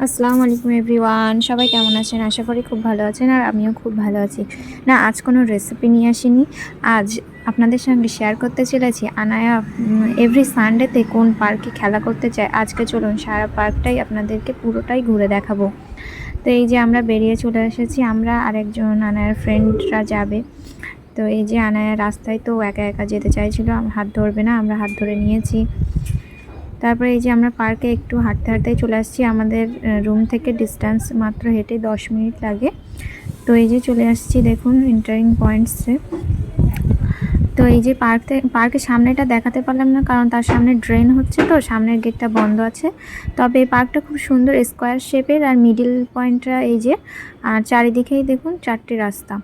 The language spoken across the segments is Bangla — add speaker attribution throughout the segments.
Speaker 1: আসসালামু আলাইকুম এভরিওয়ান, সবাই কেমন আছেন? আশা করি খুব ভালো আছেন আর আমিও খুব ভালো আছি। না, আজ কোনো রেসিপি নিয়ে আসিনি। আজ আপনাদের সঙ্গে শেয়ার করতে চলেছি আনায়া এভরি সানডেতে কোন পার্কে খেলা করতে চায়। আজকে চলুন সারা পার্কটাই আপনাদেরকে পুরোটাই ঘুরে দেখাবো। তো এই যে আমরা বেরিয়ে চলে এসেছি, আমরা আরেকজন আনায়ার ফ্রেন্ডরা যাবে। তো এই যে আনায়া রাস্তায় তো একা একা যেতে চাইছিল, হাত ধরবে না, আমরা হাত ধরে নিয়েছি। তারপরে এই যে আমরা পার্কে একটু হাঁটতে হাঁটতেই চলে আসছি। আমাদের রুম থেকে ডিস্টেন্স মাত্র হেঁটে 10 মিনিট লাগে। তো এই যে চলে আসছি, দেখুন এন্টারিং পয়েন্টসে। তো এই যে পার্কের সামনেটা দেখাতে পারলাম না, কারণ তার সামনে ড্রেন হচ্ছে, তো সামনের গেটটা বন্ধ আছে। তবে এই পার্কটা খুব সুন্দর, স্কোয়ার শেপের, আর মিডিল পয়েন্টটা এই যে, আর চারিদিকেই দেখুন 4টে রাস্তা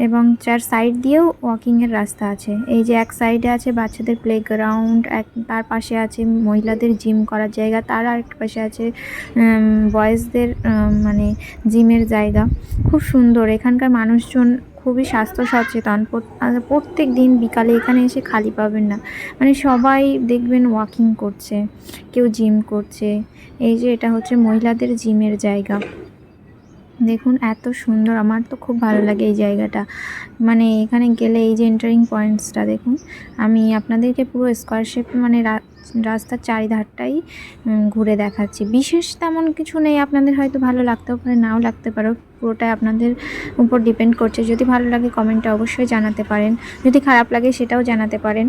Speaker 1: এবং 4 সাইড দিয়েও ওয়াকিংয়ের রাস্তা আছে। এই যে এক সাইডে আছে বাচ্চাদের প্লেগ্রাউন্ড, তার পাশে আছে মহিলাদের জিম করার জায়গা, তার আরেক পাশে আছে বয়েজদের মানে জিমের জায়গা। খুব সুন্দর, এখানকার মানুষজন খুবই স্বাস্থ্য সচেতন। প্রত্যেক দিন বিকালে এখানে এসে খালি পাবেন না, মানে সবাই দেখবেন ওয়াকিং করছে, কেউ জিম করছে। এই যে এটা হচ্ছে মহিলাদের জিমের জায়গা। দেখুন এত সুন্দর, আমার তো খুব ভালো লাগে এই জায়গাটা। মানে এখানে গেলে এই যে এন্টারিং পয়েন্টসটা দেখুন, আমি আপনাদেরকে পুরো স্কোয়ার শেপ মানে রাস্তার চারিধারটাই ঘুরে দেখাচ্ছি। বিশেষ তেমন কিছু নেই, আপনাদের হয়তো ভালো লাগতেও পারে, নাও লাগতে পারে, পুরোটাই আপনাদের উপর ডিপেন্ড করছে। যদি ভালো লাগে কমেন্টে অবশ্যই জানাতে পারেন, যদি খারাপ লাগে সেটাও জানাতে পারেন।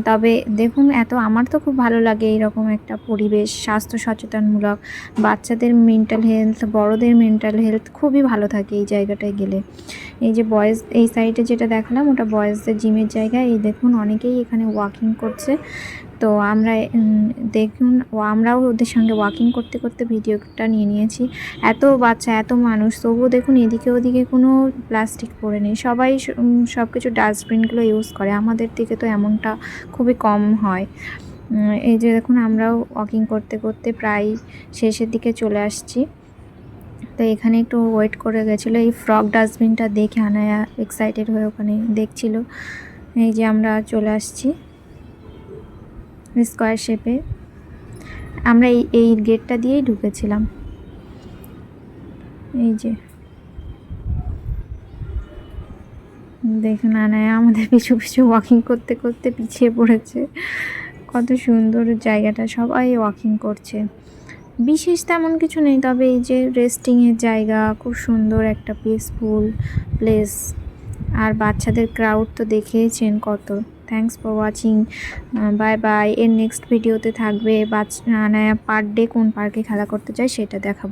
Speaker 1: তবে দেখুন আমার তো খুব ভালো লাগে এইরকম একটা পরিবেশ, স্বাস্থ্য সচেতনমূলক। বাচ্চাদের মেন্টাল হেলথ, বড়দের মেন্টাল হেলথ খুবই ভালো থাকে এই জায়গাটায় গেলে। এই যে বয়েজ, এই সাইডে যেটা দেখালাম ওটা বয়েজদের জিমের জায়গা। এই দেখুন অনেকেই এখানে ওয়াকিং করছে। তো আমরাও ওদের সঙ্গে ওয়াকিং করতে করতে ভিডিওটা নিয়ে নিয়েছি। এত বাচ্চা, এত মানুষ, তবুও দেখুন এদিকে ওদিকে কোনো প্লাস্টিক পড়ে নেই, সবাই সব কিছু ডাস্টবিনগুলো ইউজ করে। আমাদের দিকে তো এমনটা খুবই কম হয়। এই যে দেখুন আমরাও ওয়াকিং করতে করতে প্রায় শেষের দিকে চলে আসছি। তো এখানে একটু ওয়েট করে গেছিলো, এই ফ্রগ ডাস্টবিনটা দেখে আনায়া এক্সাইটেড হয়ে ওখানে দেখছিল। এই যে আমরা চলে আসছি স্কোয়ার শেপে, আমরা এই গেটটা দিয়েই ঢুকেছিলাম। এই যে দেখুন আনায়া আমাদের পিছু পিছু ওয়াকিং করতে করতে পিছিয়ে পড়েছে। কত সুন্দর জায়গাটা, সবাই ওয়াকিং করছে। বিশেষ তেমন কিছু নেই, তবে এই যে রেস্টিংয়ের জায়গা, খুব সুন্দর একটা পিসফুল প্লেস। আর বাচ্চাদের ক্রাউড তো দেখেইছেন কত। Thanks for watching, bye bye. এর নেক্সট ভিডিওতে থাকবে বাচ্চা পার ডে কোন পার্কে খেলা করতে চায় সেটা দেখাবো।